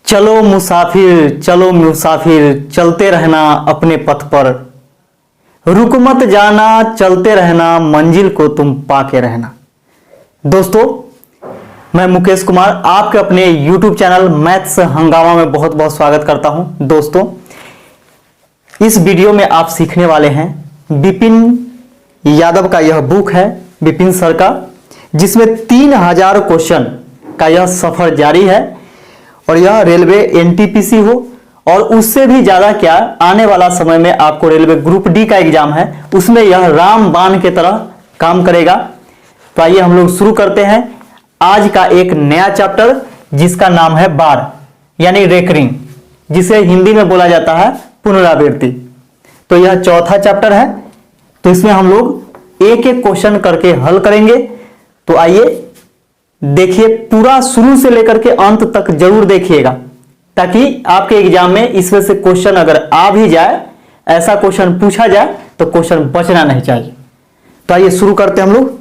चलो मुसाफिर चलो मुसाफिर, चलते रहना अपने पथ पर, रुक मत जाना चलते रहना, मंजिल को तुम पाके रहना। दोस्तों, मैं मुकेश कुमार आपके अपने YouTube चैनल मैथ्स हंगामा में बहुत बहुत स्वागत करता हूं। दोस्तों, इस वीडियो में आप सीखने वाले हैं विपिन यादव का यह बुक है, विपिन सर का, जिसमें 3000 क्वेश्चन का यह सफर जारी है। और यह रेलवे एनटीपीसी हो और उससे भी ज्यादा क्या, आने वाला समय में आपको रेलवे ग्रुप डी का एग्जाम है, उसमें यह रामबाण की तरह काम करेगा। तो आइए हम लोग शुरू करते हैं आज का एक नया चैप्टर, जिसका नाम है बार यानी रेकरिंग, जिसे हिंदी में बोला जाता है पुनरावृत्ति। तो यह चौथा चैप्टर है। तो इसमें हम लोग एक एक क्वेश्चन करके हल करेंगे। तो आइए देखिए, पूरा शुरू से लेकर के अंत तक जरूर देखिएगा, ताकि आपके एग्जाम में इसमें से क्वेश्चन अगर आ भी जाए, ऐसा क्वेश्चन पूछा जाए तो क्वेश्चन बचना नहीं चाहिए। तो आइए शुरू करते हैं हम लोग।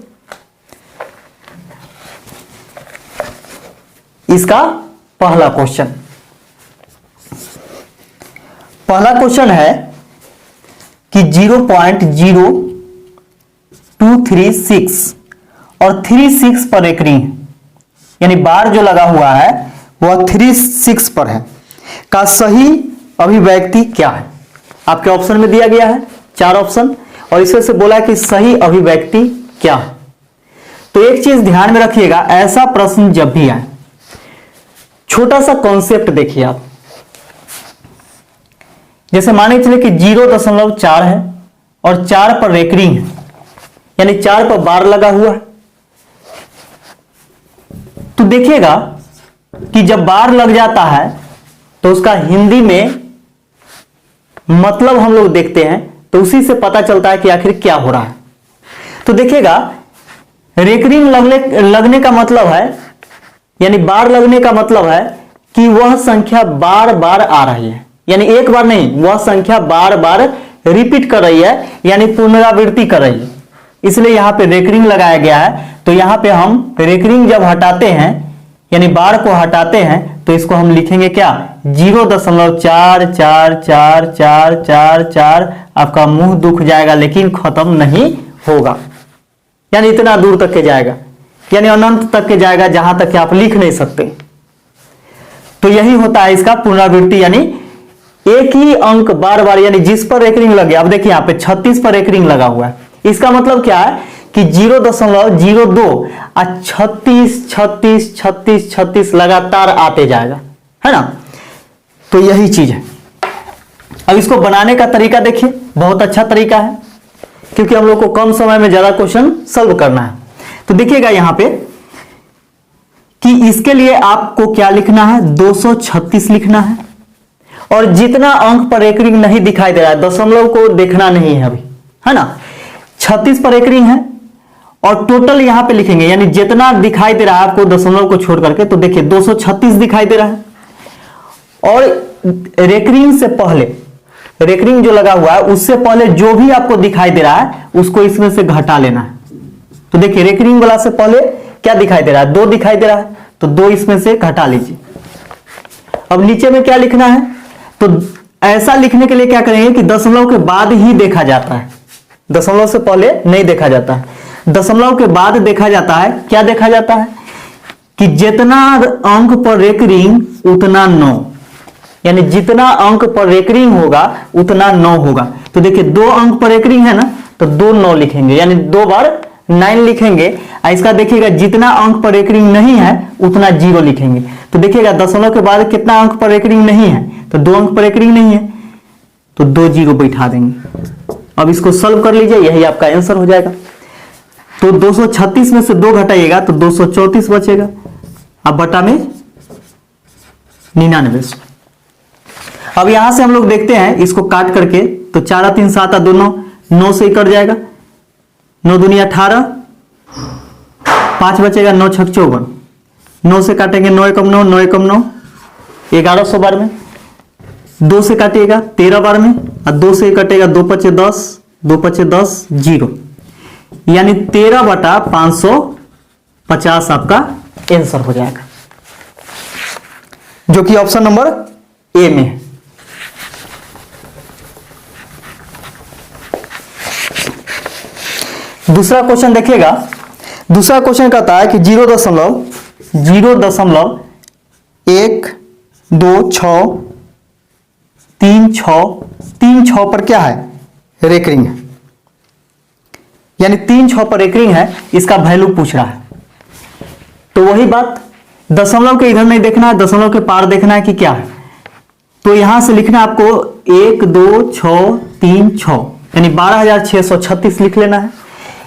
इसका पहला क्वेश्चन है कि 0.0236 और 36 पर एक रिंग, यानी बार जो लगा हुआ है वह 36 पर है, का सही अभिव्यक्ति क्या है। आपके ऑप्शन में दिया गया है 4 ऑप्शन, और इसमें से बोला कि सही अभिव्यक्ति क्या है। तो एक चीज ध्यान में रखिएगा, ऐसा प्रश्न जब भी आए, छोटा सा कॉन्सेप्ट देखिए आप। जैसे माने चले कि 0.4 है और 4 पर रेकरिंग है, यानी 4 पर बार लगा हुआ है। तो देखिएगा कि जब बार लग जाता है तो उसका हिंदी में मतलब हम लोग देखते हैं, तो उसी से पता चलता है कि आखिर क्या हो रहा है। तो देखिएगा, रेकरिंग लगने का मतलब है, यानी बार लगने का मतलब है कि वह संख्या बार बार आ रही है, यानी एक बार नहीं, वह संख्या बार बार रिपीट कर रही है, यानी पुनरावृत्ति कर रही है, इसलिए यहां पे रेकरिंग लगाया गया है। तो यहां पे हम रेकरिंग जब हटाते हैं, यानी बार को हटाते हैं, तो इसको हम लिखेंगे क्या, 0.444444। आपका मुंह दुख जाएगा लेकिन खत्म नहीं होगा, यानी इतना दूर तक के जाएगा, यानी अनंत तक के जाएगा, जहां तक कि आप लिख नहीं सकते। तो यही होता है इसका पुनरावृत्ति, यानी एक ही अंक बार बार, यानी जिस पर रेकरिंग लग गया। अब देखिए यहाँ पे 36 पर रेकरिंग लगा हुआ है, इसका मतलब क्या है कि 0.02 और 36 लगातार आते जाएगा, है ना। तो यही चीज है। अब इसको बनाने का तरीका देखिए, बहुत अच्छा तरीका है, क्योंकि हम लोग को कम समय में ज्यादा क्वेश्चन सॉल्व करना है। तो देखिएगा यहां पे कि इसके लिए आपको क्या लिखना है, 236 लिखना है। और जितना अंक पर रेकरिंग नहीं दिखाई दे रहा है, दशमलव को देखना नहीं है अभी, है ना। 36 पर रेकरिंग है और टोटल यहां पे लिखेंगे, यानी जितना दिखाई दे रहा है आपको दशमलव को छोड़ करके, तो देखिए 236 दिखाई दे रहा है। और रेकरिंग से पहले, रेकरिंग जो लगा हुआ है उससे पहले जो भी आपको दिखाई दे रहा है उसको इसमें से घटा लेना है। तो देखिए रेकरिंग वाला से पहले क्या दिखाई दे रहा है, 2 दिखाई दे रहा है, तो 2 इसमें से घटा लीजिए। अब नीचे में क्या लिखना है, तो ऐसा लिखने के लिए क्या करेंगे कि दशमलव के बाद ही देखा जाता है, दशमलव से पहले नहीं देखा जाता है, दशमलव के बाद देखा जाता है। क्या देखा जाता है कि जितना अंक पर रेकरिंग उतना 9, यानी जितना अंक पर रेकरिंग होगा उतना 9 होगा। तो देखिए 2 अंक पर रेकरिंग है ना, तो 2 9 लिखेंगे, यानी 2 बार 9 लिखेंगे। इसका देखिएगा जितना अंक पर रेकरिंग नहीं है उतना 0 लिखेंगे। तो देखिएगा दशमलव के बाद कितना अंक पर रेकरिंग नहीं है, तो 2 अंक पर रेकरिंग नहीं है, तो 2 0 बैठा देंगे। अब इसको सॉल्व कर लीजिए, यही आपका आंसर हो जाएगा। तो 236 में से 2 घटाइएगा तो 234 बचेगा। अब बटा में 99। अब यहां से हम लोग देखते हैं इसको काट करके, तो 4 3 7 2 9, 9 से कट जाएगा, 9 दूनी 18, 5 बचेगा, 9 6 54। 9 से काटेंगे 9 एकम 9, 9 एकम 9, 1100 बार में। 2 से काटिएगा 13 बार में, और 2 से कटेगा 2 5 10, 2 5 10 0, यानी 13/550 आपका आंसर हो जाएगा। जो कि ऑप्शन नंबर ए में है। दूसरा क्वेश्चन देखिएगा। दूसरा क्वेश्चन कहता है कि 0.12636 पर क्या है, रेकरिंग है, यानी 3 6 पर रेकरिंग है, इसका वैल्यू पूछ रहा है। तो वही बात, दशमलव के इधर नहीं देखना है, दशमलव के पार देखना है कि क्या है। तो यहां से लिखना आपको 1 2 6 3 6 यानी 12,636 लिख लेना है।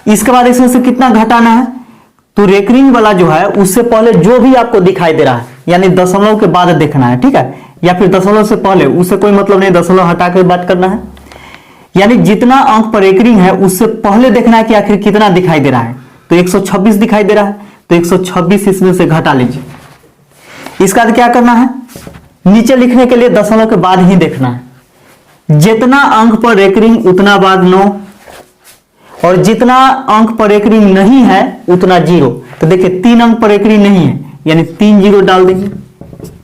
इसके बाद इसमें से कितना घटाना है, तो रेकरिंग वाला जो है उससे पहले जो भी आपको दिखाई दे रहा है, यानी दशमलव के बाद देखना है, ठीक है, या फिर दशमलव से पहले, उससे कोई मतलब नहीं, दशमलव हटा कर बात करना है। यानी जितना अंक पर रेकरिंग है उससे पहले देखना है कि आखिर कितना दिखाई दे रहा है। तो 126 दिखाई दे रहा है, तो 126 इसमें से घटा लीजिए। इसका क्या करना है, नीचे लिखने के लिए दशमलव के बाद ही देखना है। जितना अंक पर रेकरिंग उतना बाद 9, और जितना अंक पर रेकरिंग नहीं है उतना 0। तो देखिए 3 अंक पर रेकरिंग नहीं है, यानी 3 0 डाल देंगे।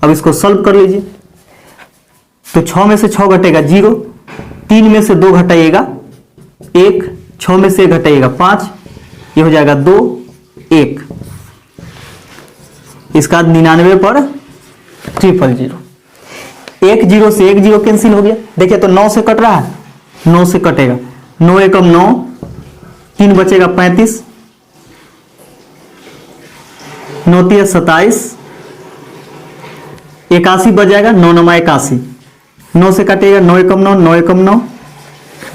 अब इसको सॉल्व कर लीजिए। तो 6 में से 6 घटेगा 0, 3 में से 2 घटाइएगा 1, 6 में से 1 घटाइएगा 5, ये हो जाएगा 2 1। इसका 99 पर 000, 1 0 से 1 0 कैंसिल हो गया। देखिए तो 9 से कट रहा है, 9 से कटेगा, 9 एकम 9, 3 बचेगा 35, 9 3 27, 81 बच जाएगा, 9 9 81, 9 से कटेगा, 9 एकम 9, 9 एकम 9,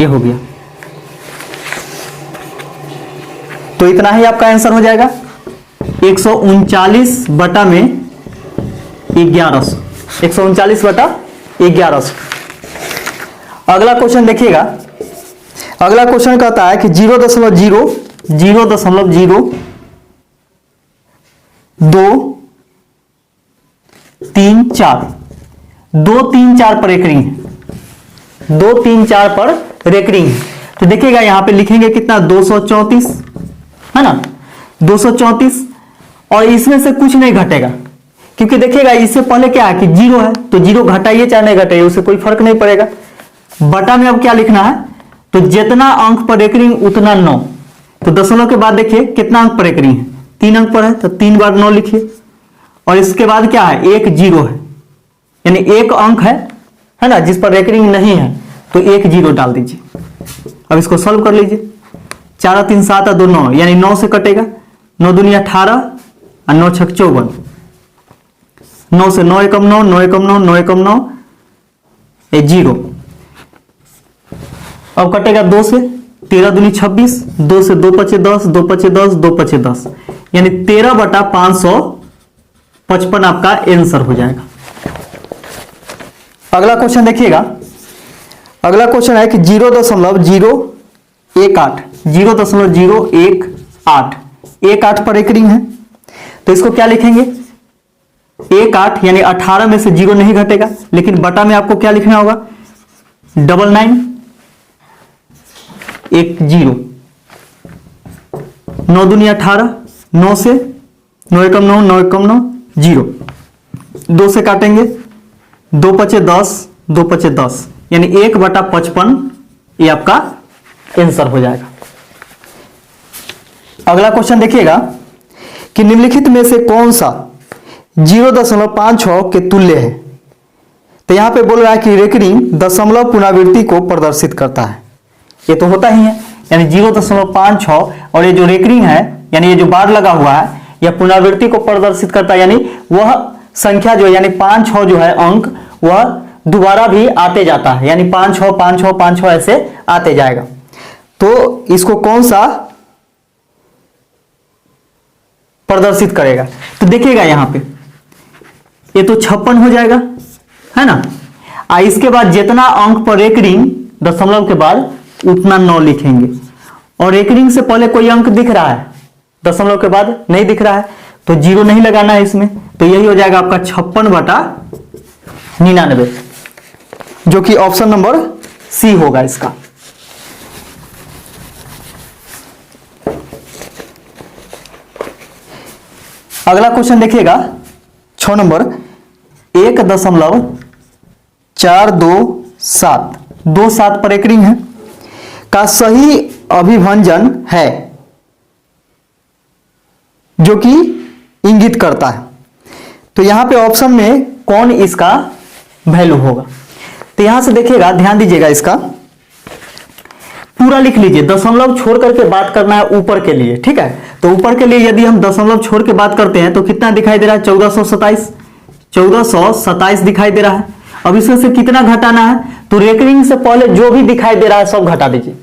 ये हो गया। तो इतना ही आपका आंसर हो जाएगा 139 बटा में 1100, 139 बटा 1100। अगला क्वेश्चन देखिएगा। अगला क्वेश्चन कहता है कि 0.00234 पर रेकरिंग है, 2 3 4 पर रेकरिंग है। तो देखिएगा यहां पे लिखेंगे कितना, 234 है ना, 234, और इसमें से कुछ नहीं घटेगा, क्योंकि देखिएगा इससे पहले क्या है कि 0 है, तो 0 घटाइए चाहे नहीं घटाइए उससे कोई फर्क नहीं पड़ेगा। बटा में अब क्या लिखना है, तो जितना अंक पर रेकरिंग उतना 9। तो दशमलव के बाद देखिए कितना अंक पर रेकरिंग है, 3 अंक पर है, तो 3 बार 9 लिखिए। और इसके बाद क्या है, 1 0 है, यानी 1 अंक है ना, जिस पर रेकरिंग नहीं है, तो 1 0 डाल दीजिए। अब इसको सॉल्व कर लीजिए। 4 3 7 2 9, यानी 9 से कटेगा, 9 दूनी 18 और 9 6 54, 9 से 9 एकम 9, 9 एकम 9, 9 एकम 9, 0। अब कटेगा 2 से, 13 दूनी 26, 2 से 2 पचे 10, 2 पचे 10, 2 पचे 10, यानी 13 बटा 555 आपका आंसर हो जाएगा। अगला क्वेश्चन देखिएगा। अगला क्वेश्चन है कि 0.018 पर रेकरिंग है। तो इसको क्या लिखेंगे, 18 यानी 18 में से 0 नहीं घटेगा, लेकिन बटा में आपको क्या लिखना होगा, 99 1 0, 9 दूनी 18, 9 से 9 एकम 9, 9 एकम 9, 0, 2 से काटेंगे, 2 पचे 10, 2 पचे 10, यानी 1 बटा 55, ये आपका आंसर हो जाएगा। अगला क्वेश्चन देखिएगा कि निम्नलिखित में से कौन सा 0.56 के तुल्य है। तो यहां पे बोल रहा है कि रेकरिंग दशमलव पुनरावृत्ति को प्रदर्शित करता है। ये तो होता ही है, यानी 0.56, और ये जो रेकरिंग है, यानी ये जो बार लगा हुआ है, यह पुनरावृत्ति को प्रदर्शित करता है, यानी वह संख्या जो है, यानी 5 6 जो है अंक, वह दोबारा भी आते जाता है, यानी 5 6 5 6 5 6 ऐसे आते जाएगा। तो इसको कौन सा प्रदर्शित करेगा, तो देखिएगा यहां पे ये तो 56 हो जाएगा, है ना। इसके बाद जितना अंक पर रेकरिंग दशमलव के बाद उतना 9 लिखेंगे, और रेकरिंग से पहले कोई अंक दिख रहा है, दशमलव के बाद नहीं दिख रहा है, तो 0 नहीं लगाना है इसमें। तो यही हो जाएगा आपका 56 बटा 99, जो कि ऑप्शन नंबर सी होगा इसका। अगला क्वेश्चन देखिएगा 6 नंबर 1.427 27 पर एक रिंग है का सही अभिभंजन है, जो कि इंगित करता है। तो यहां पे ऑप्शन में कौन इसका वैल्यू होगा? तो यहां से देखिएगा, ध्यान दीजिएगा, इसका पूरा लिख लीजिए। दशमलव छोड़ करके बात करना है ऊपर के लिए, ठीक है। तो ऊपर के लिए यदि हम दशमलव छोड़ के बात करते हैं तो कितना दिखाई दे रहा है? 1427 दिखाई दे रहा है। अब इसमें से कितना घटाना है? तो रेकरिंग से पहले जो भी दिखाई दे रहा है सब घटा दीजिए।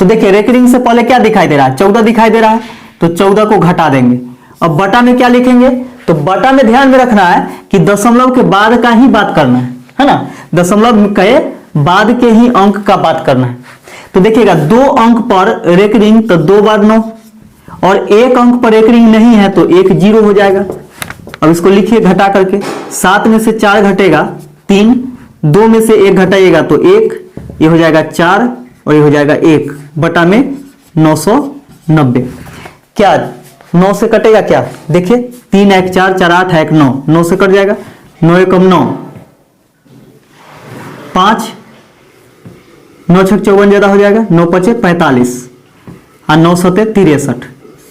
तो देखिए, रेकरिंग से पहले क्या दिखाई दे रहा है? 14 दिखाई दे रहा है, तो 14 को घटा देंगे। अब बटा में क्या लिखेंगे? तो बटा में ध्यान में रखना है कि दशमलव के बाद का ही बात करना है ना। दशमलव के बाद के ही अंक का बात करना है। तो देखिएगा, 2 अंक पर रेकरिंग तो 2 बार 9, और 1 अंक पर रेकरिंग नहीं है तो 1 0 हो जाएगा। अब इसको लिखिए घटा करके, 7 में से 4 घटेगा 3, 2 में से 1 घटाइएगा तो 1, ये हो जाएगा 4 और ये हो जाएगा 1 बटा में 990। क्या 9 से कटेगा क्या? देखिए, 3 1 4 4 8 1 9, 9 से कट जाएगा, 9 1 9, 5 9 6 54 ज्यादा हो जाएगा, 9 5 45 और 9 7 63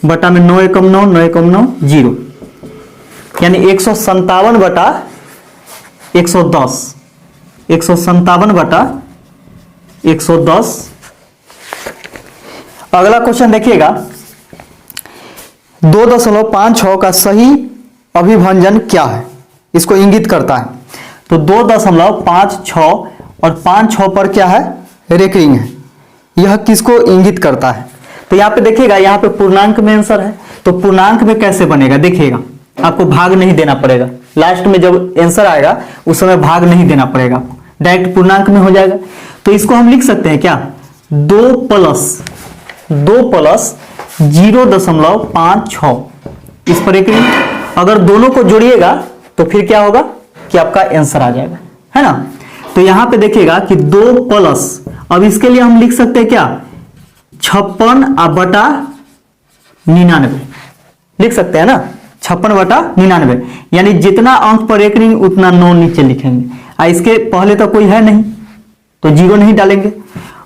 बटा में 9 1 9 9 1 9 0, यानी 157 बटा 110, 157 बटा 110। अगला क्वेश्चन देखिएगा, 2.56 का सही अभिभंजन क्या है? इसको इंगित करता है। तो 2.56 और 56 पर क्या है? रेकरिंग है। यह किसको इंगित करता है? तो यहां पे देखिएगा, यहां पे पूर्णांक में आंसर है। तो पूर्णांक में कैसे बनेगा? देखिएगा, आपको भाग नहीं देना पड़ेगा। लास्ट में जब आंसर आएगा उस समय भाग नहीं देना पड़ेगा, डायरेक्ट पूर्णांक में हो जाएगा। तो इसको हम लिख सकते हैं क्या? 2 प्लस 0.56 इस पर एक रिंग। अगर दोनों को जोड़िएगा तो फिर क्या होगा कि आपका आंसर आ जाएगा, है ना। तो यहां पे देखिएगा कि 2 प्लस, अब इसके लिए हम लिख सकते हैं क्या? 56 बटा 99 लिख सकते हैं ना, 56 बटा 99, यानी जितना अंक पर एक रिंग उतना 9 नीचे लिखेंगे। इसके पहले तो कोई है नहीं तो 0 नहीं डालेंगे।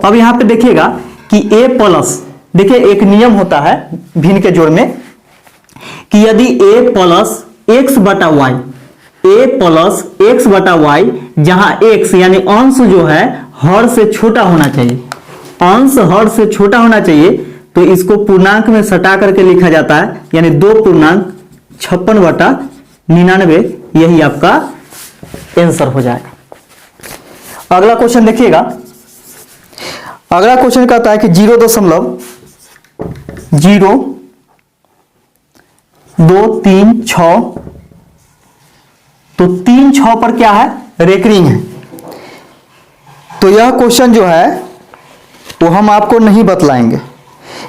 अब यहां पे देखिएगा कि a प्लस, देखिए एक नियम होता है भिन्न के जोड़ में कि यदि a प्लस x बटा वाई, a प्लस x बटा वाई, जहां x यानी अंश जो है हर से छोटा होना चाहिए, अंश हर से छोटा होना चाहिए, तो इसको पूर्णांक में सटा करके लिखा जाता है, यानी 2 पूर्णांक 56 बटा 99, यही आपका आंसर हो जाएगा। अगला क्वेश्चन देखिएगा, अगला क्वेश्चन कहता है कि 0.0236, तो 3 6 पर क्या है? रेकरिंग है। तो यह क्वेश्चन जो है वो हम आपको नहीं बतलाएंगे,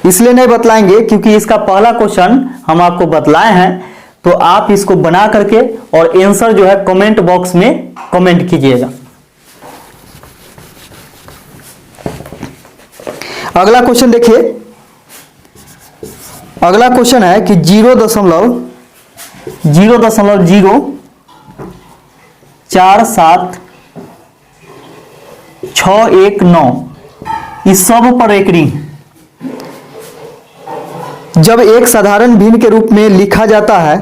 इसलिए नहीं बतलाएंगे क्योंकि इसका पहला क्वेश्चन हम आपको बतलाए हैं। तो आप इसको बना करके और आंसर जो है कमेंट बॉक्स में कमेंट कीजिएगा। अगला क्वेश्चन देखिए, अगला क्वेश्चन है कि 0.047619 इस सब पर एक रिंग जब एक साधारण भिन्न के रूप में लिखा जाता है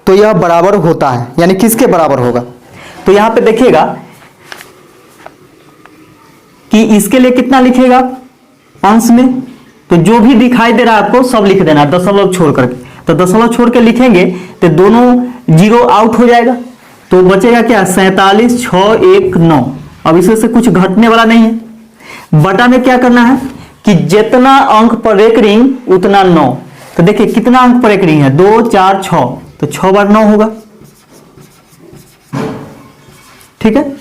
तो यह बराबर होता है, यानी किसके बराबर होगा? तो यहां पे देखिएगा कि इसके लिए कितना लिखेगा अंश में, तो जो भी दिखाई दे रहा है आपको सब लिख देना दशमलव छोड़ करके। तो दशमलव छोड़ के लिखेंगे तो दोनों 0 आउट हो जाएगा, तो बचेगा क्या? 47619। अब इसमें से कुछ घटने वाला नहीं है। बटा में क्या करना है कि जितना अंक पर एक रिंग उतना 9। तो देखिए कितना अंक पर एक रिंग है? 2 4 6, तो 6 बार 9 होगा, ठीक है।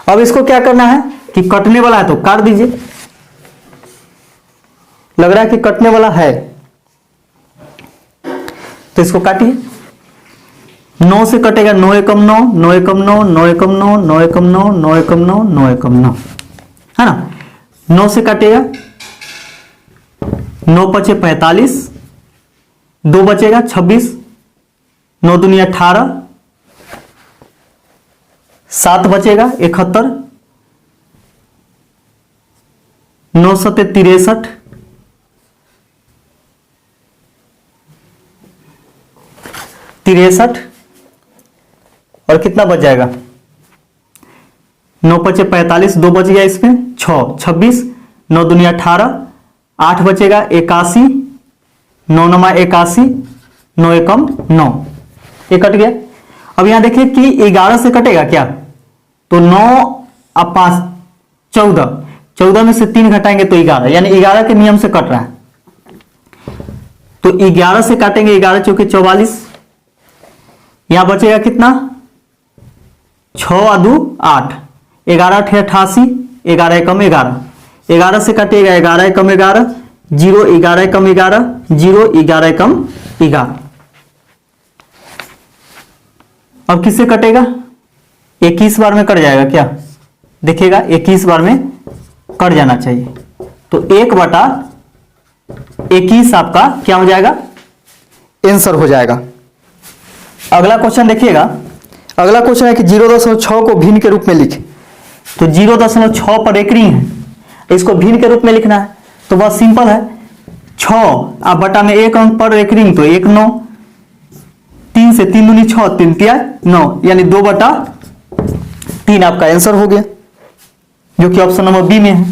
अब इसको क्या करना है कि कटने वाला है तो काट दीजिए, लग रहा है कि कटने वाला है तो इसको काटिए। 9 से कटेगा 9 एकम 9, 9 एकम 9, 9 एकम 9, 9 एकम 9, 9 एकम 9, 9 एकम 9, है ना। 9 से काटेगा 9 पचे 45, 2 बचेगा 26, 9 दूनी 18, 7 बचेगा 71, 9 सते 63, 63 और कितना बच जाएगा, 9 पचे 45, 2 बच गया इसमें 6, 26, 9 दूनी 18, 8 बचेगा 81, 9 नमा 81, 9 एकम 9, ये कट गया। अब यहां देखिए कि 11 से कटेगा क्या, तो 9 और 5 14, 14 में से 3 घटाएंगे तो 11, यानी 11 के नियम से कट रहा है। तो 11 से काटेंगे, 11 चौके 44, यहां बचेगा कितना, 6 और 2 8, 11 8 88, 11 एकम 11, 11 से कटेगा 11 एकम 11, 0 11 एकम 11, 0 11 एकम 11। अब किससे कटेगा, 21 बार में कट जाएगा क्या, देखिएगा 21 बार में कट जाना चाहिए, तो 1/21 आपका क्या हो जाएगा, आंसर हो जाएगा। अगला क्वेश्चन देखिएगा, अगला क्वेश्चन है कि 0.6 को भिन्न के रूप में लिखे। तो 0.6 पर एक रिंग है, इसको भिन्न के रूप में लिखना है तो बहुत सिंपल है, 6 आप बटा में 1 अंक पर एक रिंग, तो 1 9, 3 से 3 दूनी 6, 3 तिया 9, यानी 2/3 आपका आंसर हो गया, जो कि ऑप्शन नंबर बी में है।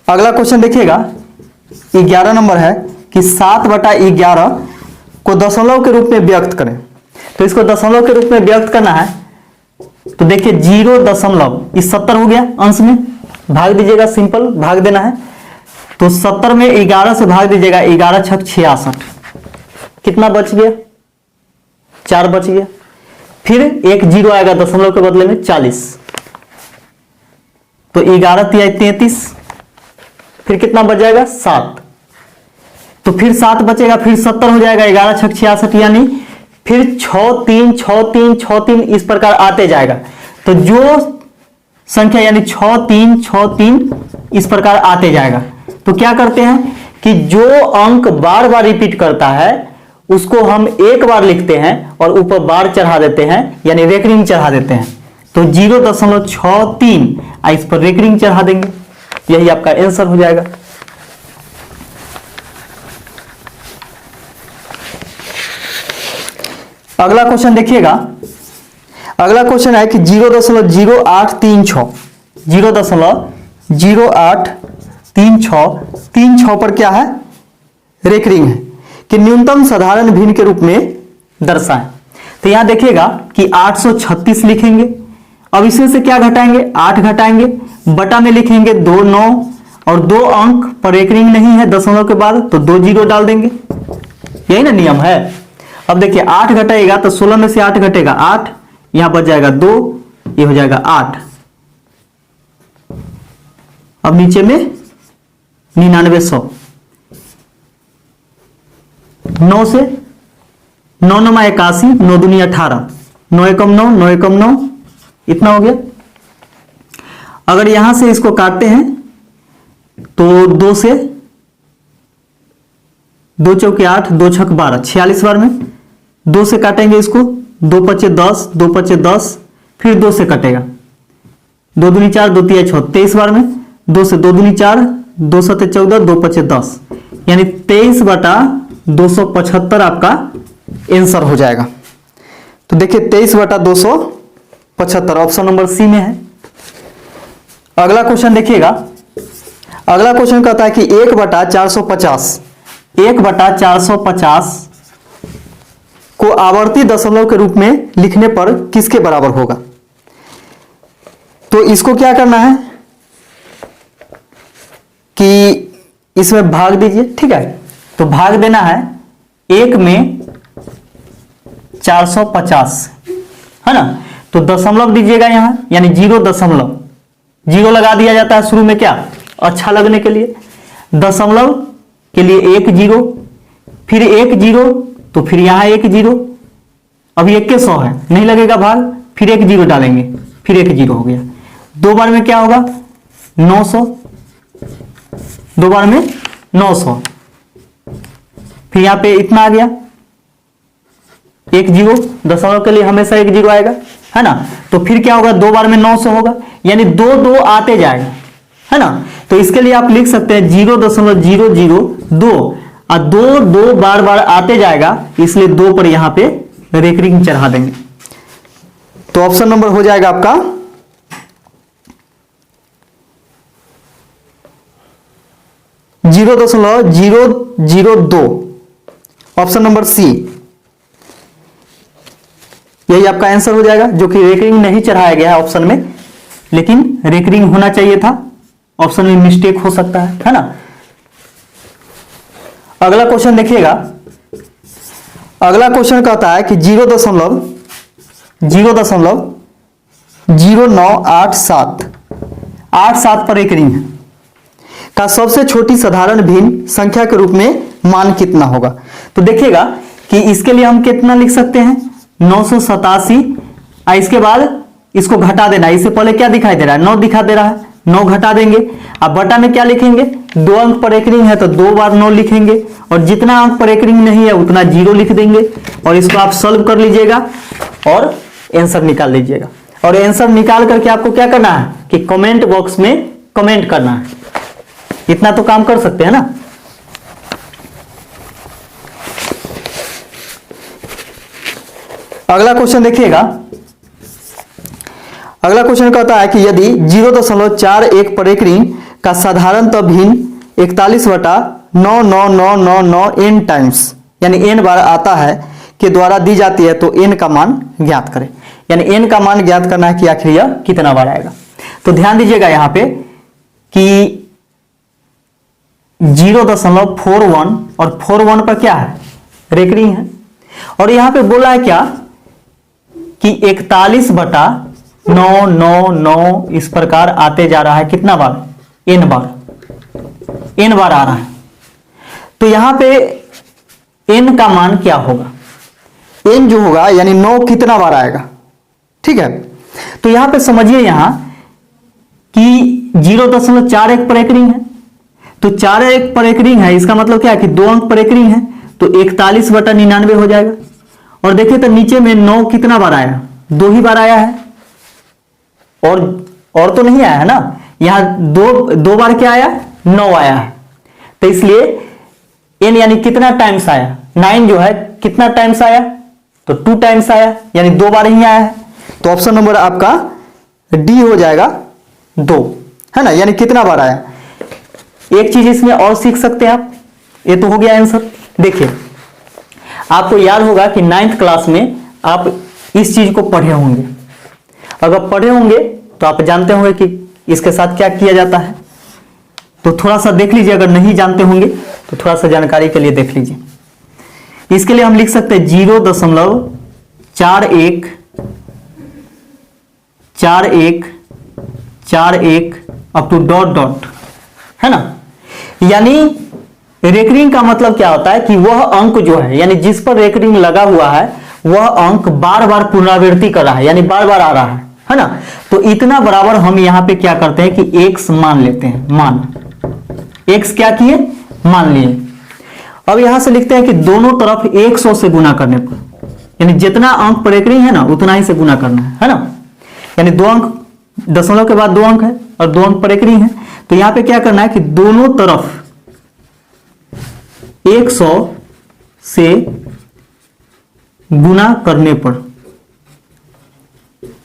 अगला क्वेश्चन देखिएगा, 11 नंबर है कि 7/11 को दशमलव के रूप में व्यक्त करें। तो इसको दशमलव के रूप में व्यक्त करना है, तो देखिए 0 इस 70 हो गया, अंश में भाग दीजिएगा, सिंपल भाग देना है, तो 70 में 11 से भाग दीजिएगा, 11 छक 66, कितना बच गया, 4 बच गया। फिर एक 0 आएगा दशमलव के बदले में 40, तो 11 तिया 33, फिर कितना बच जाएगा 7, तो फिर 7 बचेगा, फिर 70 हो जाएगा, 11 छक 66, यानी फिर 6 3 6 3 6 3 इस प्रकार आते जाएगा। तो जो संख्या यानी 6 3 6 3 इस प्रकार आते जाएगा, तो क्या करते हैं कि जो अंक बार बार रिपीट करता है उसको हम एक बार लिखते हैं और ऊपर बार चढ़ा देते हैं, यानी रेकरिंग चढ़ा देते हैं। तो 0.63 इस पर रेकरिंग चढ़ा देंगे, यही आपका आंसर हो जाएगा। अगला क्वेश्चन देखिएगा, अगला क्वेश्चन है कि 0.0836 0.0836 पर क्या है, रेकरिंग है कि न्यूनतम साधारण भिन्न के रूप में दर्शाएं। तो यहां देखिएगा कि 836 लिखेंगे, अब इसमें से क्या घटाएंगे, 8 घटाएंगे, बटा में लिखेंगे 2 9 और 2 अंक पर रेकरिंग नहीं है दशमलव के बाद, तो 2 0 डाल देंगे, यही ना नियम है। अब देखिए 8 घटाएगा तो 16 में से 8 घटेगा 8, यहां बच जाएगा 2, ये हो जाएगा 8। अब नीचे में 9900, 9 से 9 नमा 81, 9 दूनी 18, 9 एकम 9, 9 एकम 9, इतना हो गया। अगर यहां से इसको काटते हैं तो 2 से 2 चौके 8, 2 छक 12, 46 बार में 2 से काटेंगे इसको, 2 पचे 10, 2 पचे 10, फिर 2 से कटेगा, 2 दूनी 4, 2 तिया 6, 23 बार में 2 से 2 दूनी 4, 2 सते 14, 2 पचे 10, यानी 23/275 आपका आंसर हो जाएगा। तो देखिए 23/275 ऑप्शन नंबर सी में है। अगला क्वेश्चन देखिएगा, अगला क्वेश्चन कहता है कि 1/450 को आवर्ती दशमलव के रूप में लिखने पर किसके बराबर होगा। तो इसको क्या करना है कि इसमें भाग दीजिए, ठीक है, तो भाग देना है 1 में 450, है ना, तो दशमलव दीजिएगा यहां, यानी 0 लगा दिया जाता है शुरू में, क्या अच्छा लगने के लिए, दशमलव के लिए 1 0, फिर 1 0, तो फिर यहां 1 0, अभी 100 है नहीं लगेगा भाग, फिर 1 0 डालेंगे, फिर 1 0 हो गया, 2 बार में क्या होगा 900, 2 बार में 900, फिर यहां पे इतना आ गया एक जीरो, दशमलव के लिए हमेशा एक जीरो आएगा, है ना। तो फिर क्या होगा, 2 बार में 9 से होगा, यानी 2 2 आते जाएगा, है ना। तो इसके लिए आप लिख सकते हैं 0.002 और 2 2 बार बार आते जाएगा, इसलिए 2 पर यहां पे रेकरिंग चढ़ा देंगे। तो ऑप्शन नंबर हो जाएगा आपका 0.002, ऑप्शन नंबर सी, यही आपका आंसर हो जाएगा, जो कि रेकरिंग नहीं चढ़ाया गया है ऑप्शन में, लेकिन रेकरिंग होना चाहिए था, ऑप्शन में मिस्टेक हो सकता है ना। अगला क्वेश्चन देखिएगा, अगला क्वेश्चन कहता है कि 0.0987 पर रेकरिंग है का सबसे छोटी साधारण भिन्न संख्या के रूप में मान कितना होगा। तो देखिएगा कि इसके लिए हम कितना लिख सकते हैं, 987, इसके बाद इसको घटा देना, इससे पहले क्या दिखाई दे रहा है, 9 दिखा दे रहा है, 9 घटा देंगे। अब बटा में क्या लिखेंगे, 2 अंक पर रेकरिंग है तो 2 बार 9 लिखेंगे, और जितना अंक पर रेकरिंग नहीं है उतना 0 लिख देंगे, और इसको आप सॉल्व कर लीजिएगा और आंसर निकाल लीजिएगा। और आंसर निकाल करके आपको क्या करना है कि कमेंट बॉक्स में कमेंट करना है, इतना तो काम कर सकते हैं ना। अगला क्वेश्चन देखिएगा, अगला क्वेश्चन कहता है कि यदि 0.41 पर रेकरिंग का साधारणतः भिन्न 41/99999 n टाइम्स यानी n बार आता है के द्वारा दी जाती है, तो n का मान ज्ञात करें। यानी n का मान ज्ञात करना है कि आखिर यह कितना बार आएगा। तो ध्यान दीजिएगा यहां पे कि 0.41 और 41 पर क्या है, रेकरिंग है, और यहां पे बोला है क्या कि 41/999 इस प्रकार आते जा रहा है, कितना बार, n बार आ रहा है। तो यहां पे n का मान क्या होगा, n जो होगा यानी 9 कितना बार आएगा, ठीक है। तो यहां पे समझिए यहां कि 0.41 पर रेकरिंग है, तो 41 पर रेकरिंग है, इसका मतलब क्या है कि 2 अंक पर रेकरिंग है, तो 41/99 हो जाएगा। और देखिए तो नीचे में 9 कितना बार आया, 2 ही बार आया है, और तो नहीं आया है ना, यहां दो बार क्या आया, 9 आया है। तो इसलिए n यानी कितना टाइम्स आया, 9 जो है कितना टाइम्स आया, तो 2 टाइम्स आया, यानी 2 बार ही आया है। तो ऑप्शन नंबर आपका डी हो जाएगा 2, है ना, यानी कितना बार आया। एक चीज इसमें और सीख सकते हैं आप, ये तो हो गया आंसर। देखिए आपको याद होगा कि 9th क्लास में आप इस चीज को पढ़े होंगे, अगर पढ़े होंगे तो आप जानते होंगे कि इसके साथ क्या किया जाता है। तो थोड़ा सा देख लीजिए, अगर नहीं जानते होंगे तो थोड़ा सा जानकारी के लिए देख लीजिए। इसके लिए हम लिख सकते हैं 0.414141 अप टू डॉट, है ना। यानी रेकरिंग का मतलब क्या होता है कि वह अंक जो है, यानी जिस पर रेकरिंग लगा हुआ है वह अंक बार बार पुनरावृत्ति कर रहा है, यानी बार बार आ रहा है ना। तो इतना बराबर हम यहां पे क्या करते हैं कि x मान लेते हैं, मान x क्या किए, मान लिए। अब यहां से लिखते हैं कि दोनों तरफ 100 से गुना करने पर, यानी जितना अंक पर रेकरिंग है ना उतना ही से गुना करना है ना। यानी 2 अंक, दशमलव के बाद 2 अंक है और 2 अंक पर रेकरिंग है, तो यहां पे क्या करना है कि दोनों तरफ 100 से गुना करने पर,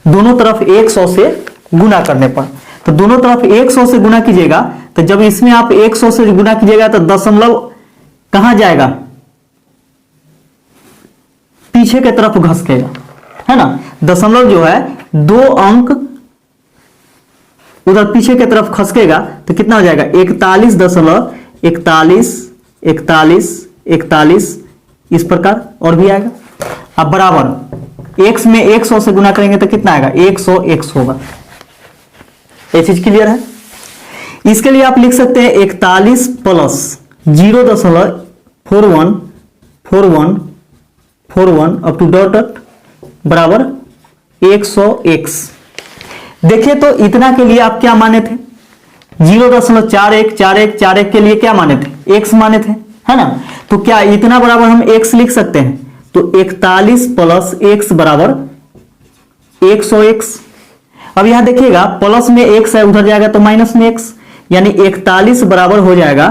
दोनों तरफ 100 से गुना करने पर, तो दोनों तरफ 100 से गुना कीजिएगा, तो जब इसमें आप 100 से गुना कीजिएगा तो दशमलव कहां जाएगा, पीछे की तरफ घसकेगा, है ना। दशमलव जो है 2 अंक उधर पीछे की तरफ खसकेगा, तो कितना हो जाएगा 41.41 इस प्रकार, और भी आएगा। अब बराबर x में 100 से गुना करेंगे तो कितना आएगा, 100x होगा। ये चीज क्लियर है। इसके लिए आप लिख सकते हैं 41 प्लस 0.414141 अप टू डॉट बराबर 100x। देखिए तो इतना के लिए आप क्या माने थे, 0.414141 के लिए क्या माने थे, x माने थे, है ना। तो क्या इतना बराबर हम x लिख सकते हैं, तो 41 प्लस x बराबर 100x। अब यहां देखिएगा प्लस में x है, उधर जाएगा तो माइनस में x, यानी 41 बराबर हो जाएगा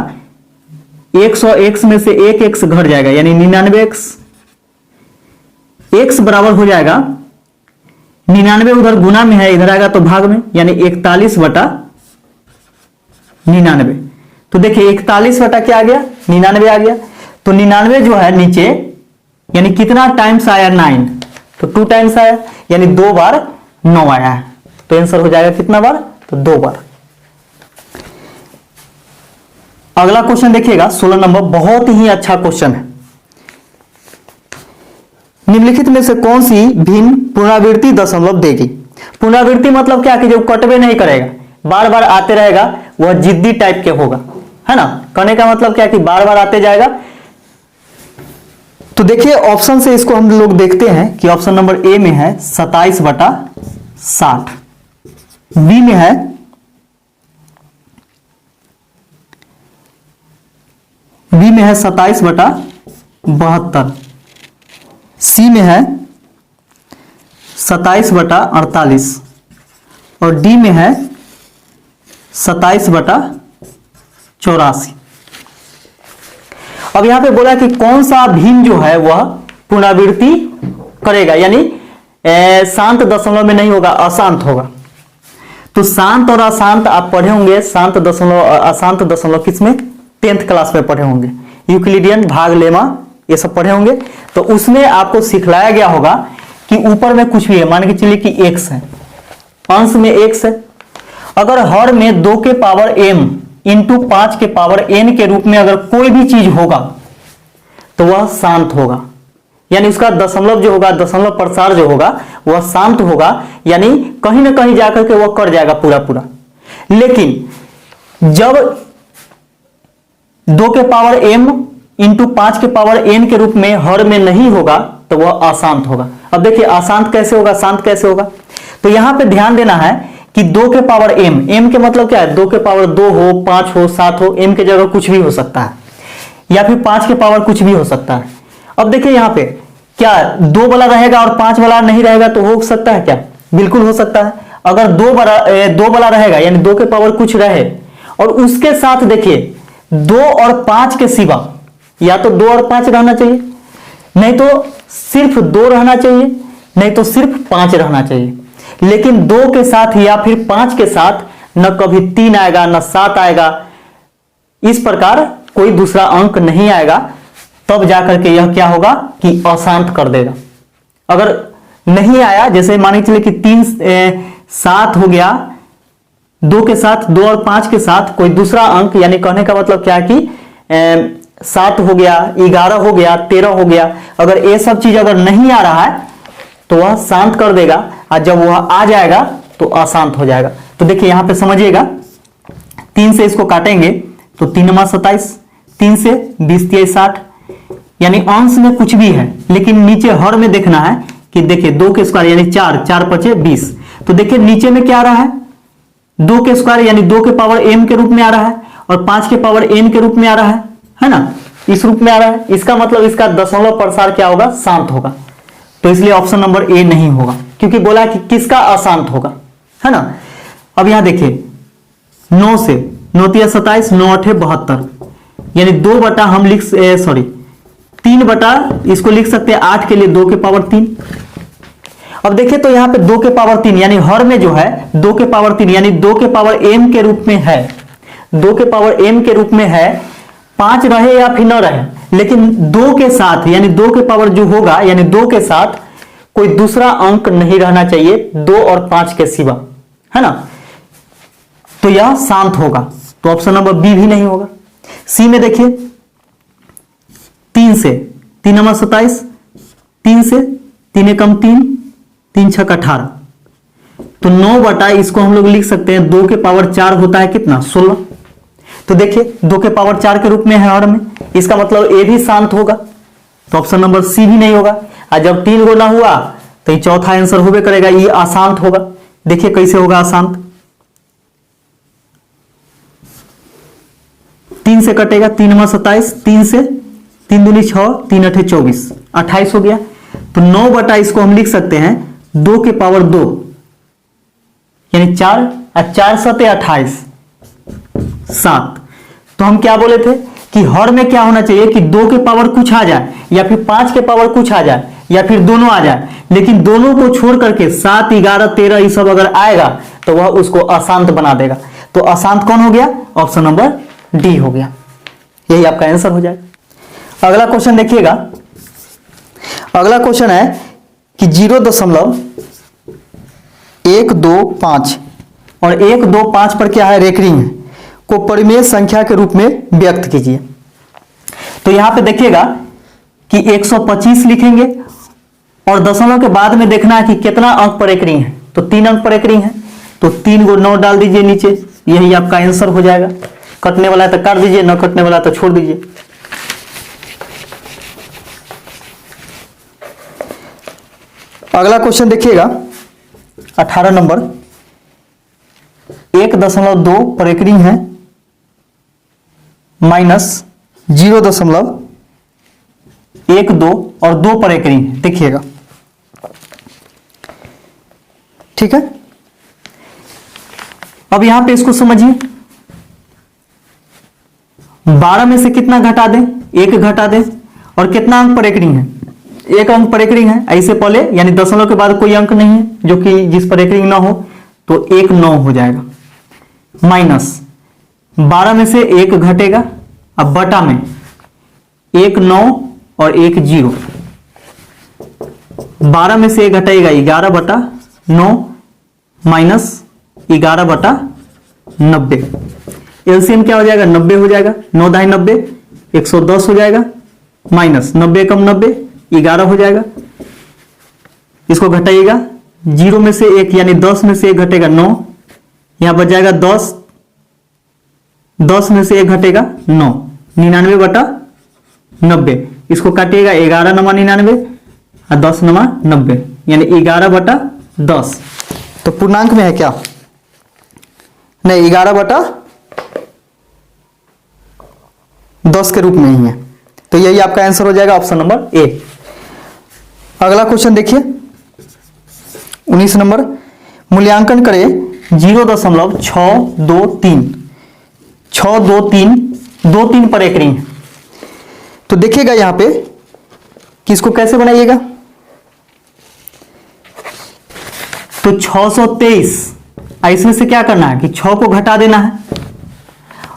100x में से एक x घट जाएगा यानी 99x। x बराबर हो जाएगा 99, उधर गुना में है, इधर आएगा तो भाग में, यानी 41 बटा 99। तो देखिए 41 बटा क्या आ गया, 99 आ गया। तो 99 जो है नीचे, यानी कितना टाइम्स आया, 9, तो 2 टाइम्स आया, यानी 2 बार 9 आया है। तो आंसर हो जाएगा कितना बार, तो 2 बार। अगला क्वेश्चन देखिएगा 16 नंबर, बहुत ही अच्छा क्वेश्चन है। निम्नलिखित में से कौन सी भिन्न पुनरावृत्ति दशमलव देगी। पुनरावृत्ति मतलब क्या कि जो कटवे नहीं करेगा, बार बार आते रहेगा, वह जिद्दी टाइप के होगा, है ना। कहने का मतलब क्या कि बार बार आते जाएगा। तो देखिए ऑप्शन से इसको हम लोग देखते हैं कि ऑप्शन नंबर ए में है 27 बटा 60, बी में है 27 बटा 72, सी में है 27 बटा 48 और डी में है 27 बटा 84। अब यहां पे बोला कि कौन सा भिन्न जो है वह पुनरावृत्ति करेगा, यानी शांत दशमलव में नहीं होगा, अशांत होगा। तो शांत और अशांत आप पढ़े होंगे, शांत दशमलव अशांत दशमलव किसमें, 10th क्लास में पढ़े होंगे, यूक्लिडियन भाग लेमा ये सब पढ़े होंगे। तो उसमें आपको सिखलाया गया होगा कि ऊपर में कुछ भी है, मान के चलिए कि x है, अंश में x है, अगर हर में 2 के पावर m इंटू 5 के पावर n के रूप में अगर कोई भी चीज होगा तो वह शांत होगा, यानी उसका दशमलव जो होगा, दशमलव प्रसार जो होगा वह शांत होगा, यानी कहीं ना कहीं जाकर के वह कट जाएगा पूरा पूरा। लेकिन जब 2 के पावर m इंटू 5 के पावर n के रूप में हर में नहीं होगा तो वह अशांत होगा। अब देखिए अशांत कैसे होगा, शांत कैसे होगा, तो यहां पे ध्यान देना है कि 2 के पावर m के मतलब क्या है, 2 के पावर 2 हो, 5 हो, 7 हो, m के जगह कुछ भी हो सकता है, या फिर 5 के पावर कुछ भी हो सकता है। अब देखिए यहां पे क्या 2 वाला रहेगा और 5 वाला नहीं रहेगा तो हो सकता है क्या, बिल्कुल हो सकता है। अगर 2 वाला रहेगा यानी 2 के पावर कुछ रहे और उसके साथ देखिए 2 और 5 के सिवा या तो 2 और 5 रहना चाहिए, नहीं तो सिर्फ 2 रहना चाहिए, नहीं तो सिर्फ 5 रहना चाहिए। लेकिन 2 के साथ या फिर 5 के साथ न कभी 3 आएगा न 7 आएगा, इस प्रकार कोई दूसरा अंक नहीं आएगा, तब जाकर के यह क्या होगा कि अशांत कर देगा। अगर नहीं आया, जैसे मान के चलिए कि 3 7 हो गया, 2 के साथ 2 और 5 के साथ कोई दूसरा अंक, यानी कहने का मतलब क्या है कि 7 हो गया, 11 हो गया, 13 हो गया, अगर ये सब चीज अगर नहीं आ रहा है तो वह शांत कर देगा, और जब वह आ जाएगा तो अशांत हो जाएगा। तो देखिए यहां पे समझिएगा, 3 से इसको काटेंगे तो 3 × 27, 3 से 20 × 60, यानी अंश में कुछ भी है, लेकिन नीचे हर में देखना है कि देखिए 2 के स्क्वायर यानी 4, 4 × 5 = 20। तो देखिए नीचे में क्या आ रहा है, 2 के स्क्वायर यानी 2 के पावर m के रूप में आ रहा है और 5 के पावर n के रूप में आ रहा है ना, इस रूप में आ रहा है। इसका मतलब इसका दशमलव प्रसार क्या होगा, शांत होगा। तो इसलिए ऑप्शन नंबर ए नहीं होगा, क्योंकि बोला कि किसका अशांत होगा, है ना। अब यहां देखिए 9 से 9 × 27, 9 × 8 = 72, यानी 2 बटा हम 3 बटा इसको लिख सकते हैं 8 के लिए 2 के पावर 3। अब देखिए तो यहां पे 2 के पावर 3 यानी हर में जो है 2 के पावर 3 यानी 2 के पावर m के रूप में है, 2 के पावर m के रूप में है, 5 रहे या फिर न रहे, लेकिन 2 के साथ यानी 2 के पावर जो होगा यानी 2 के साथ कोई दूसरा अंक नहीं रहना चाहिए 2 और 5 के सिवा, है ना। तो यह शांत होगा, तो ऑप्शन नंबर बी भी नहीं होगा। सी में देखिए 3 से 3 × 27, 3 से 3 × 3, 3 × 6 = 18, तो 9 बटा इसको हम लोग लिख सकते हैं 2 के पावर 4 होता है कितना, 16। तो देखिए 2 के पावर 4 के रूप में है हर में, इसका मतलब ए भी शांत होगा, तो ऑप्शन नंबर सी भी नहीं होगा। और जब 3 गुना हुआ तो ये चौथा आंसर होबे करेगा, ये अशांत होगा। देखिए कैसे होगा अशांत, 3 से कटेगा 3 × 27, 3 से 3 दूनी 6, 3 × 8 = 24, 28 हो गया। तो 9 बटा इसको हम लिख सकते हैं 2 के पावर 2 यानी 4 और 4 सते 28 7। तो हम क्या बोले थे कि हर में क्या होना चाहिए कि 2 के पावर कुछ आ जाए या फिर 5 के पावर कुछ आ जाए या फिर दोनों आ जाए, लेकिन दोनों को छोड़ करके 7 11 13 ये सब अगर आएगा तो वह उसको अशांत बना देगा। तो अशांत कौन हो गया? ऑप्शन नंबर डी हो गया, यही आपका आंसर हो जाएगा। अगला क्वेश्चन देखिएगा। अगला क्वेश्चन है कि 0.125 और 125 पर क्या है? रेकरिंग है, को परिमेय संख्या के रूप में व्यक्त कीजिए। तो यहां पे देखिएगा कि 125 लिखेंगे और दशमलव के बाद में देखना है कि कितना अंक पर रेकरिंग है। तो 3 अंक पर रेकरिंग है, तो 3 को 9 डाल दीजिए नीचे, यही आपका आंसर हो जाएगा। कटने वाला है तो काट दीजिए, न कटने वाला है तो छोड़ दीजिए। अगला क्वेश्चन देखिएगा 18 नंबर। 1.2 पर रेकरिंग है माइनस 0.12 और 2 पर रेकरिंग है, देखिएगा। ठीक है, अब यहां पे इसको समझिए। 12 में से कितना घटा दें? 1 घटा दें। और कितना अंक पर रेकरिंग है? 1 अंक पर रेकरिंग है। ऐसे पहले यानी दशमलव के बाद कोई अंक नहीं है जो कि जिस पर रेकरिंग ना हो, तो 1 9 हो जाएगा। माइनस 12 में से 1 घटेगा, अब बटा में 1 9 और 1 0। 12 में से 1 घटेगा 11/9 माइनस 11/90। एलसीएम क्या हो जाएगा? 90 हो जाएगा। 9 दाई 90, 110 हो जाएगा। माइनस 90 कम 90 11 हो जाएगा। इसको घटाइएगा, 0 में से 1 यानी 10 में से 1 घटेगा 9, यहां बच जाएगा 10। 10 में से 1 घटेगा 9, 99/90। इसको काटिएगा, 11 नमा 99 और 10 नमा 90 यानी 11/10। तो पूर्णांक में है क्या? नहीं, 11/10 के रूप में ही है। तो यही आपका आंसर हो जाएगा, ऑप्शन नंबर ए। अगला क्वेश्चन देखिए 19 नंबर। मूल्यांकन करें 0.623 623 पर रेकरिंग है। तो देखिएगा यहां पे कि इसको कैसे बनाइएगा। तो 623, इसमें से क्या करना है कि 6 को घटा देना है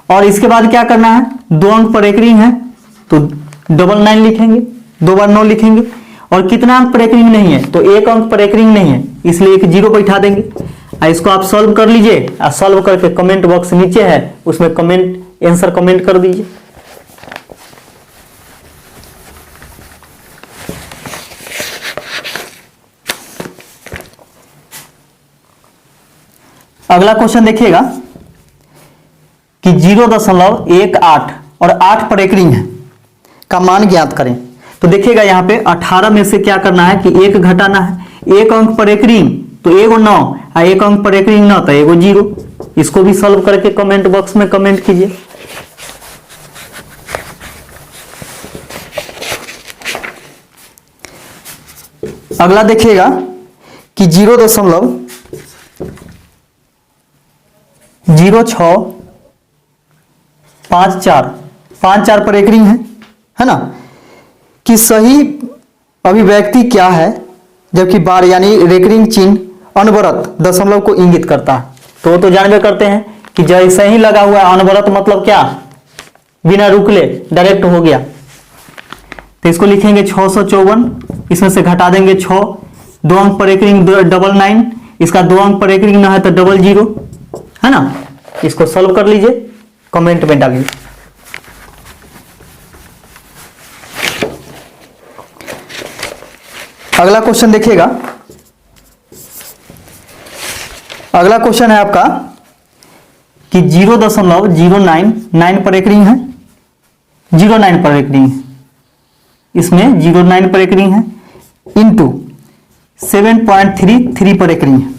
और इसके बाद क्या करना है? 2 अंक पर रेकरिंग है तो 99 लिखेंगे, 2 बार 9 लिखेंगे। और कितना अंक पर रेकरिंग नहीं है? तो 1 अंक पर रेकरिंग नहीं है, इसलिए एक 0 बैठा देंगे। इसको आप सॉल्व कर लीजिए और सॉल्व करके कमेंट बॉक्स नीचे है उसमें कमेंट आंसर कमेंट कर दीजिए। अगला क्वेश्चन देखिएगा कि 0.18 और 8 पर रेकरिंग है का मान ज्ञात करें। तो देखिएगा यहां पे 18 में से क्या करना है कि 1 घटाना है। 1 अंक पर रेकरिंग तो 1 9 और 1 अंक पर रेकरिंग ना तो 1 0। इसको भी सॉल्व करके कमेंट बॉक्स में कमेंट कीजिए। अगला देखिएगा कि 0.0654 पर रेकरिंग है ना। कि सही अभिव्यक्ति क्या है जबकि बार यानी रेकरिंग चिन्ह अनवरत दशमलव को इंगित करता है। तो जानबे करते हैं कि जैसे ही लगा हुआ है अनवरत मतलब क्या? बिना रुकले डायरेक्ट हो गया। तो इसको लिखेंगे 654, इसमें से घटा देंगे 6, 2 अंक पर रेकरिंग 99, इसका 2 अंक पर रेकरिंग ना है तो 00 है ना। इसको सॉल्व कर लीजिए, कमेंट में डालिए। अगला क्वेश्चन देखिएगा। अगला क्वेश्चन है आपका कि 0.099 पर रेकरिंग है। 09 पर रेकरिंग है, इसमें 09 पर रेकरिंग है इंटू 7.33 पर रेकरिंग है।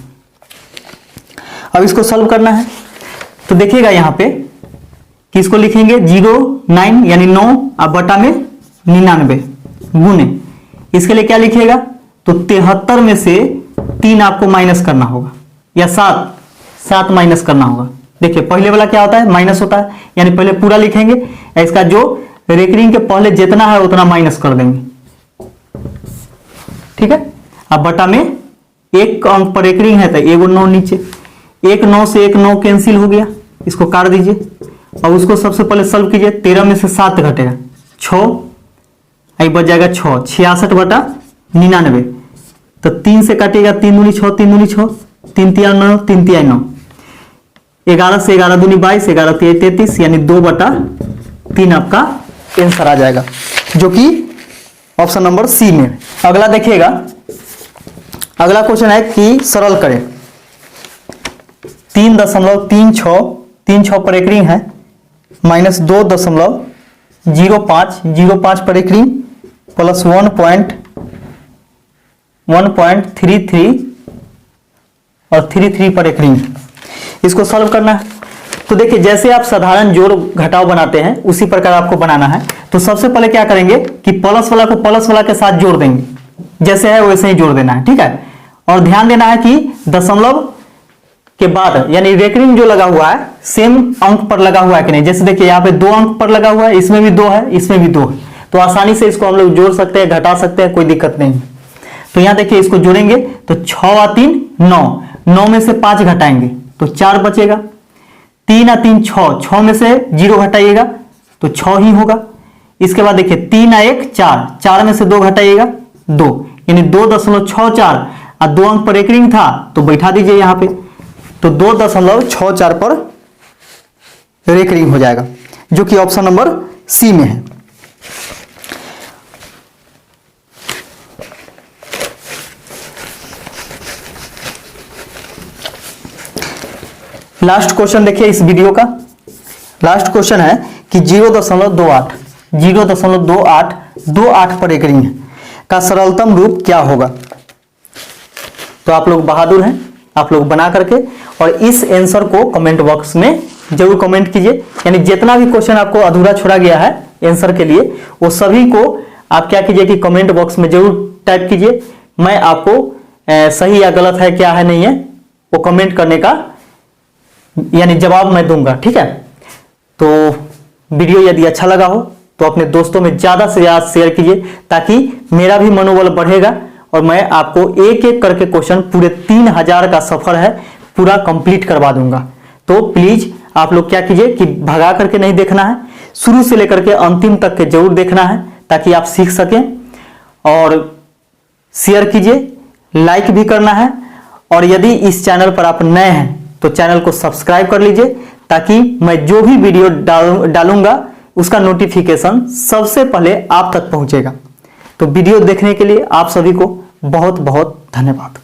अब इसको सॉल्व करना है। तो देखिएगा यहां पे कि इसको लिखेंगे 09 यानी 9 अब बटा में 99 गुने इसके लिए क्या लिखिएगा, तो 73 में से 3 आपको माइनस करना होगा, या 7 माइनस करना होगा। देखिए पहले वाला क्या होता है, माइनस होता है, यानी पहले पूरा लिखेंगे, इसका जो रेकरिंग के पहले जितना है उतना माइनस कर देंगे, ठीक है। अब बटा में एक अंक पर रेकरिंग है तो एगो 9 नीचे, एक 9 से एक 9 कैंसिल हो गया, इसको काट दीजिए। और उसको सबसे पहले सॉल्व कीजिए, 13 में से 7 घटेगा 6, आई बच जाएगा 6, 66 बटा 99, तो 3 से काटिएगा 3 दूनी 6, 3 दूनी 6, 3 तिया 9, 3 तिया 9, 11 से 11 दूनी 22, 11 तिया 33, यानी 2/3 आपका आंसर आ जाएगा, जो कि ऑप्शन नंबर सी में। अगला देखिएगा, अगला क्वेश्चन है कि सरल करें। 3.36 पर एक रिंग है, माइनस 2.05 पर एक रिंग, प्लस 1.33 और 33 पर एक रिंग। इसको सॉल्व करना है। तो देखिए जैसे आप साधारण जोड़ घटाव बनाते हैं उसी प्रकार आपको बनाना है। तो सबसे पहले क्या करेंगे कि प्लस वाला को प्लस वाला के साथ जोड़ देंगे, जैसे है वैसे ही जोड़ देना है, ठीक है। और ध्यान देना है कि दशमलव के बाद यानी रेकरिंग जो लगा हुआ है सेम अंक पर लगा हुआ है कि नहीं। जैसे देखिए यहाँ पे 2 अंक पर लगा हुआ है, इसमें भी 2 है, इसमें भी 2 है, तो आसानी से इसको हम लोग जोड़ सकते हैं, घटा सकते हैं, कोई दिक्कत नहीं। तो यहाँ देखिए इसको जोड़ेंगे तो 6 और 3 9, 9 में से 5 घटाएंगे तो 4 बचेगा, 3 और 3 6, 6 में से 0 घटाइएगा तो 6 ही होगा। इसके बाद देखिए 3 और 1 4, 4 में से 2 घटाइएगा 2, यानी 2.64 और 2 अंक पर एक रिंग था तो बैठा दीजिए यहाँ पे, तो 2.64 पर एक रिंग हो जाएगा, जो कि ऑप्शन नंबर सी में है। लास्ट क्वेश्चन देखिए इस वीडियो का, लास्ट क्वेश्चन है कि 0.28 पर एक रिंग का सरलतम रूप क्या होगा। तो आप लोग बहादुर हैं, आप लोग बना करके और इस आंसर को कमेंट बॉक्स में जरूर कमेंट कीजिए। यानी जितना भी क्वेश्चन आपको अधूरा छोड़ा गया है आंसर के लिए, वो सभी को आप क्या कीजिए कि कमेंट बॉक्स में जरूर टाइप कीजिए। मैं आपको सही या गलत है क्या है नहीं है वो कमेंट करने का यानी जवाब मैं दूंगा, ठीक है। तो वीडियो यदि अच्छा लगा हो तो अपने दोस्तों में ज्यादा से ज्यादा शेयर कीजिए, ताकि मेरा भी मनोबल बढ़ेगा और मैं आपको एक एक करके क्वेश्चन पूरे 3000 का सफर है पूरा कंप्लीट करवा दूंगा। तो प्लीज आप लोग क्या कीजिए कि भगा करके नहीं देखना है, शुरू से लेकर के अंतिम तक के जरूर देखना है, ताकि आप सीख सकें। और शेयर कीजिए, लाइक भी करना है, और यदि इस चैनल पर आप नए हैं तो चैनल को सब्सक्राइब कर लीजिए, ताकि मैं जो भी वीडियो डालूंगा उसका नोटिफिकेशन सबसे पहले आप तक पहुंचेगा। तो वीडियो देखने के लिए आप सभी को बहुत बहुत धन्यवाद।